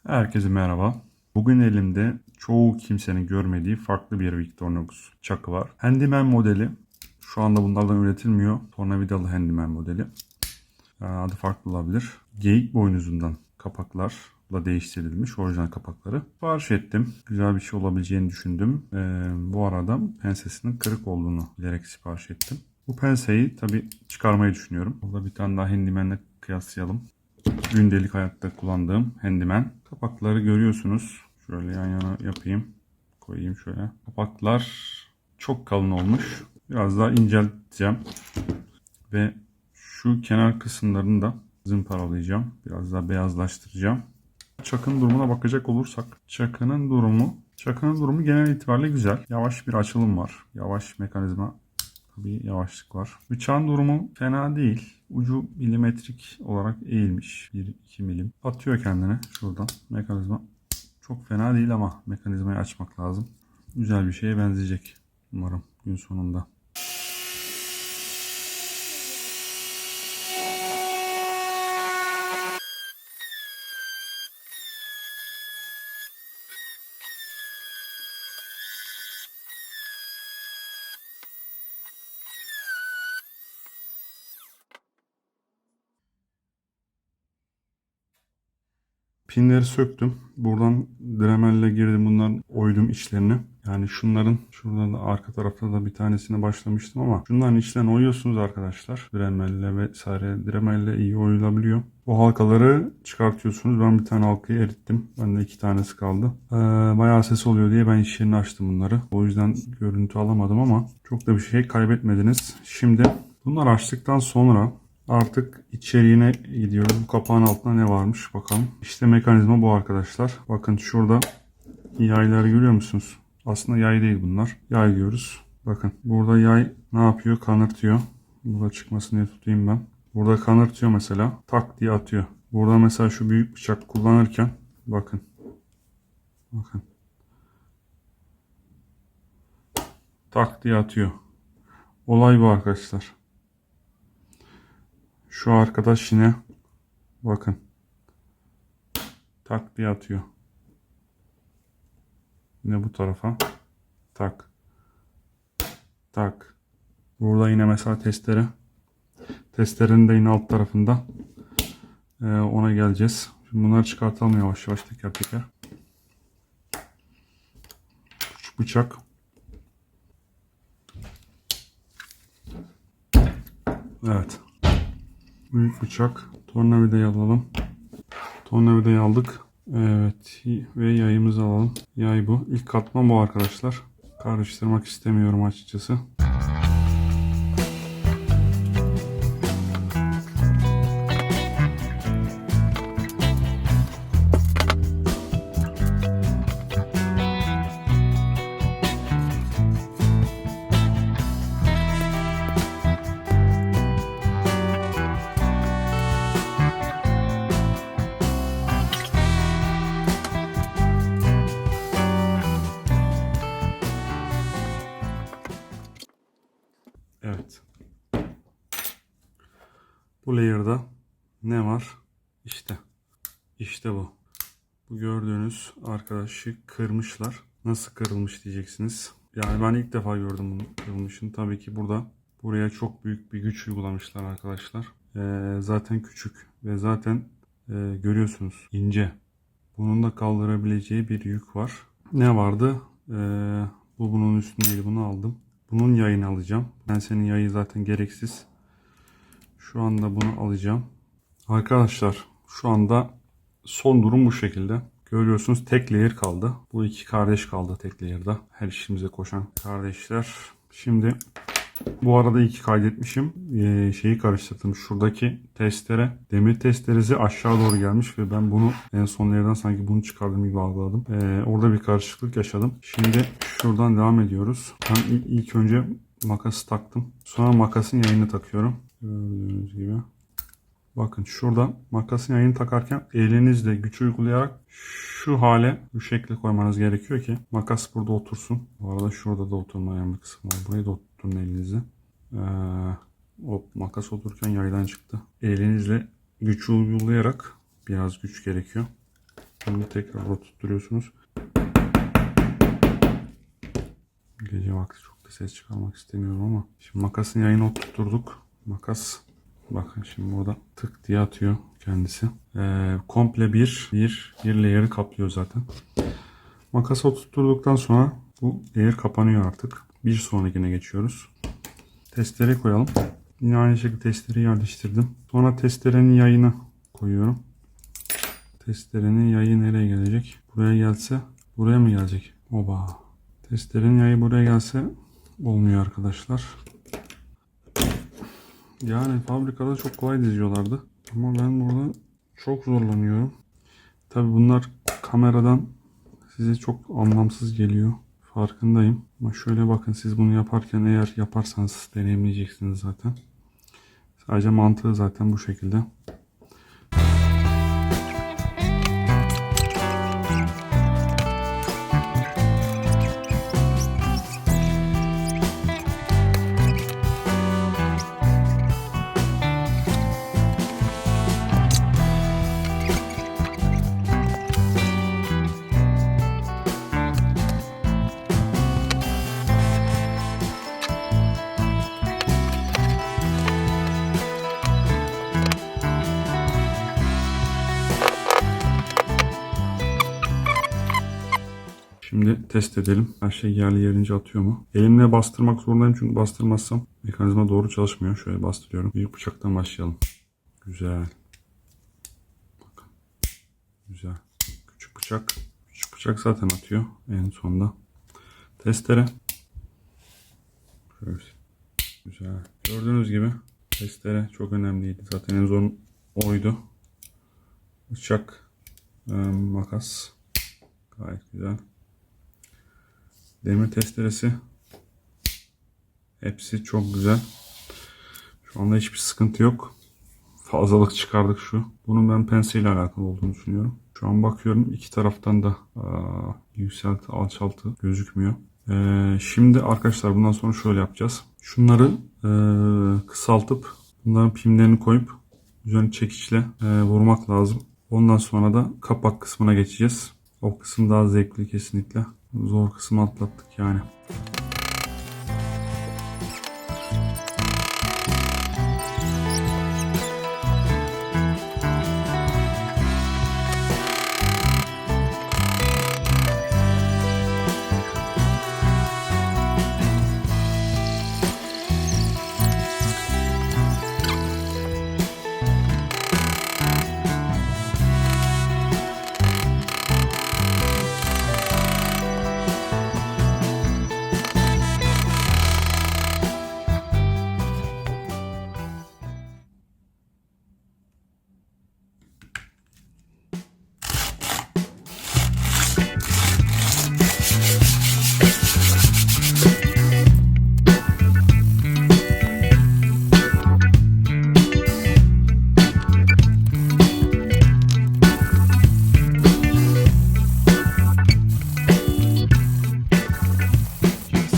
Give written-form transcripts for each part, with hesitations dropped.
Herkese merhaba. Bugün elimde çoğu kimsenin görmediği farklı bir Victorinox çakı var. Handyman modeli. Şu anda bunlardan üretilmiyor. Tornavidalı Handyman modeli. Adı farklı olabilir. Geyik boynuzundan kapaklarla değiştirilmiş orijinal kapakları. Sipariş ettim. Güzel bir şey olabileceğini düşündüm. Bu arada pensesinin kırık olduğunu bilerek sipariş ettim. Bu penseyi tabi çıkarmayı düşünüyorum. Burada bir tane daha Handyman'le kıyaslayalım. Gündelik hayatta kullandığım Handyman. Kapakları görüyorsunuz. Şöyle yan yana yapayım. Koyayım şöyle. Kapaklar çok kalın olmuş. Biraz daha incelteceğim. Ve şu kenar kısımlarını da zımparalayacağım. Biraz daha beyazlaştıracağım. Çakının durumuna bakacak olursak. Çakının durumu genel itibariyle güzel. Yavaş bir açılım var. Yavaş mekanizma. Bir yavaşlık var. Bıçağın durumu fena değil. Ucu milimetrik olarak eğilmiş. 1-2 milim. Atıyor kendini şuradan. Mekanizma çok fena değil ama mekanizmayı açmak lazım. Güzel bir şeye benzeyecek umarım gün sonunda. Pinleri söktüm. Buradan Dremel'le girdim. Bunların oydum içlerini. Yani şunların şuradan da arka tarafta da bir tanesine başlamıştım ama şunların içlerini oyuyorsunuz arkadaşlar. Dremel'le vesaire. Dremel'le iyi oyulabiliyor. Bu halkaları çıkartıyorsunuz. Ben bir tane halkayı erittim. Bende 2 tanesi kaldı. Bayağı ses oluyor diye ben iş yerini açtım bunları. O yüzden görüntü alamadım ama çok da bir şey kaybetmediniz. Şimdi bunları açtıktan sonra artık içeriğine gidiyoruz. Bu kapağın altında ne varmış bakalım. İşte mekanizma bu arkadaşlar. Bakın şurada yayları görüyor musunuz? Aslında yay değil bunlar. Yay diyoruz. Bakın burada yay ne yapıyor? Kanırtıyor. Burada çıkmasın diye tutayım ben. Burada kanırtıyor mesela. Tak diye atıyor. Burada mesela şu büyük bıçak kullanırken bakın. Bakın. Tak diye atıyor. Olay bu arkadaşlar. Şu arkadaş yine bakın. Tak diye atıyor. Yine bu tarafa. Tak. Tak. Burada yine mesela testere. Testerenin de yine alt tarafında. Ona geleceğiz. Şimdi bunları çıkartalım yavaş yavaş teker teker. Küçük bıçak. Evet. Büyük bıçak. Tornavidayı alalım. Tornavidayı aldık. Evet. Ve yayımızı alalım. Yay bu. İlk katman bu arkadaşlar. Karıştırmak istemiyorum açıkçası. Evet. Bu layer'da ne var? İşte. İşte bu. Bu gördüğünüz arkadaşı kırmışlar. Nasıl kırılmış diyeceksiniz. Yani ben ilk defa gördüm bunu kırılmışını. Tabii ki buraya çok büyük bir güç uygulamışlar arkadaşlar. Zaten küçük ve zaten görüyorsunuz ince. Bunun da kaldırabileceği bir yük var. Ne vardı? Bu bunun üstündeydi. Bunu aldım. Bunun yayını alacağım. Ben senin yayı zaten gereksiz. Şu anda bunu alacağım. Arkadaşlar şu anda son durum bu şekilde. Görüyorsunuz tek layer kaldı. Bu iki kardeş kaldı tek layer'da. Her işimize koşan kardeşler. Şimdi bu arada iyi ki kaydetmişim. Şeyi karıştırdım. Şuradaki testere, demir testeresi aşağı doğru gelmiş ve ben bunu en son layer'dan sanki bunu çıkardım gibi algıladım. Orada bir karışıklık yaşadım. Şimdi şuradan devam ediyoruz. Ben ilk önce makası taktım. Sonra makasın yayını takıyorum. Gördüğünüz gibi. Bakın şurada makasın yayını takarken elinizle güç uygulayarak şu hale, bu şekli koymanız gerekiyor ki makas burada otursun. Bu arada şurada da oturmayan bir kısım var. Burayı da oturtun elinizle. Makas otururken yaydan çıktı. Elinizle güç uygulayarak biraz güç gerekiyor. Şimdi tekrar oturtuyorsunuz. Gece vakti çok da ses çıkarmak istemiyorum ama. Şimdi makasın yayını oturtturduk. Makas bakın şimdi burada tık diye atıyor kendisi. Komple bir layer'ı kaplıyor zaten. Makası oturtturduktan sonra bu layer kapanıyor artık. Bir sonrakine geçiyoruz. Testere koyalım. Yine aynı şekilde testereyi yerleştirdim. Sonra testerenin yayını koyuyorum. Testerenin yayı nereye gelecek? Buraya gelse buraya mı gelecek? Oba. Testerenin yayı buraya gelse olmuyor arkadaşlar. Yani fabrikada çok kolay diziyorlardı. Ama ben burada çok zorlanıyorum. Tabi bunlar kameradan size çok anlamsız geliyor. Farkındayım. Ama şöyle bakın, siz bunu yaparken eğer yaparsanız deneyimleyeceksiniz zaten. Sadece mantığı zaten bu şekilde. Şimdi test edelim. Her şey yerli yerince atıyor mu? Elimle bastırmak zorundayım çünkü bastırmazsam mekanizma doğru çalışmıyor. Şöyle bastırıyorum. Büyük bıçaktan başlayalım. Güzel. Bakın. Güzel. Küçük bıçak. Küçük bıçak zaten atıyor en sonunda. Testere. Şöyle. Güzel. Gördüğünüz gibi testere çok önemliydi. Zaten en zor oydu. Bıçak, makas. Gayet güzel. Demir testeresi. Hepsi çok güzel. Şu anda hiçbir sıkıntı yok. Fazlalık çıkardık şu. Bunun ben pense ile alakalı olduğunu düşünüyorum. Şu an bakıyorum iki taraftan da yükselti alçaltı gözükmüyor. Şimdi arkadaşlar bundan sonra şöyle yapacağız. Şunları kısaltıp bunların pimlerini koyup üzerine çekiçle vurmak lazım. Ondan sonra da kapak kısmına geçeceğiz. O kısım daha zevkli kesinlikle. Zor kısmı atlattık yani.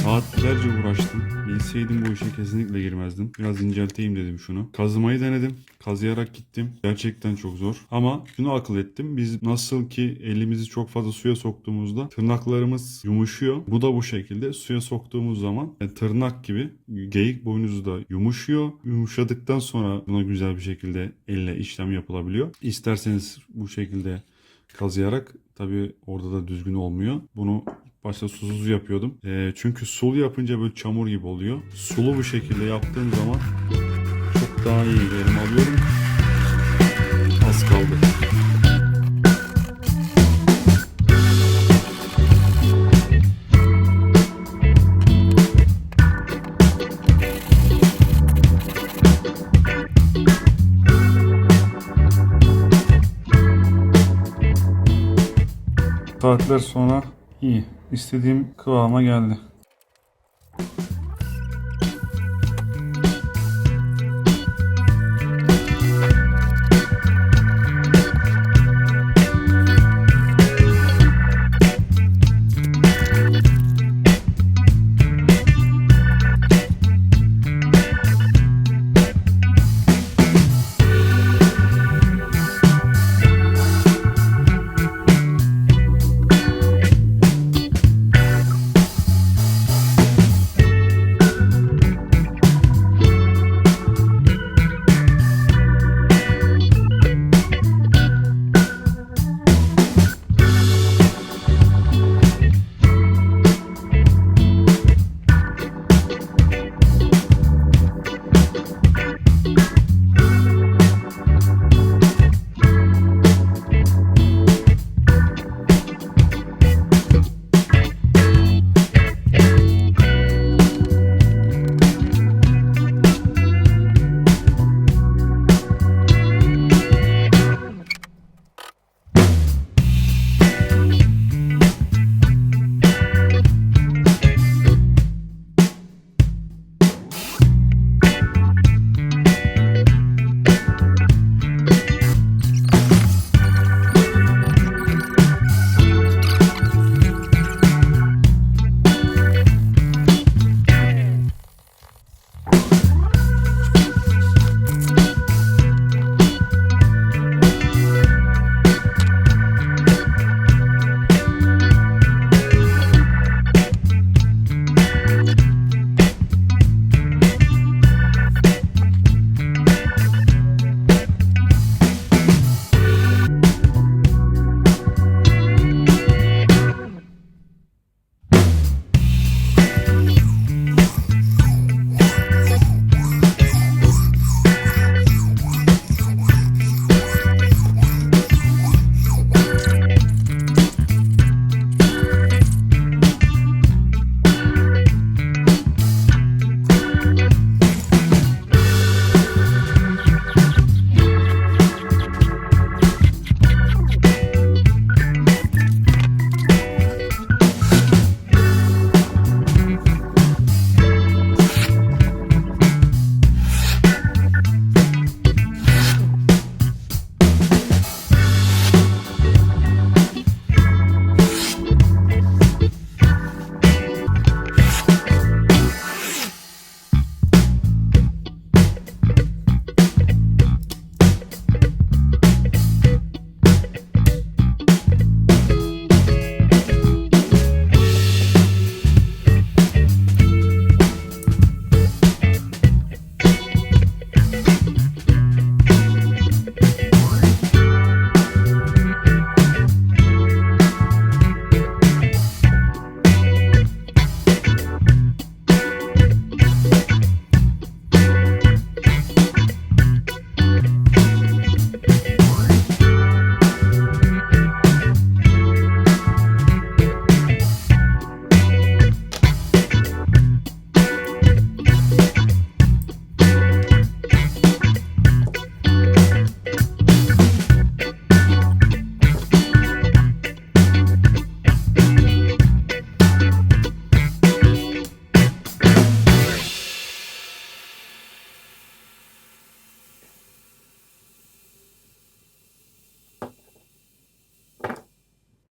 Saatlerce uğraştım. Bilseydim bu işe kesinlikle girmezdim. Biraz incelteyim dedim şunu. Kazımayı denedim. Kazıyarak gittim. Gerçekten çok zor. Ama şunu akıl ettim. Biz nasıl ki elimizi çok fazla suya soktuğumuzda tırnaklarımız yumuşuyor. Bu da bu şekilde suya soktuğumuz zaman tırnak gibi geyik boynuzu da yumuşuyor. Yumuşadıktan sonra buna güzel bir şekilde elle işlem yapılabiliyor. İsterseniz bu şekilde kazıyarak, tabi orada da düzgün olmuyor. Bunu başta susuz yapıyordum. Çünkü sulu yapınca böyle çamur gibi oluyor. Sulu bu şekilde yaptığım zaman çok daha iyi verim alıyorum. Az kaldı. Saatler sonra iyi. İstediğim kıvama geldi.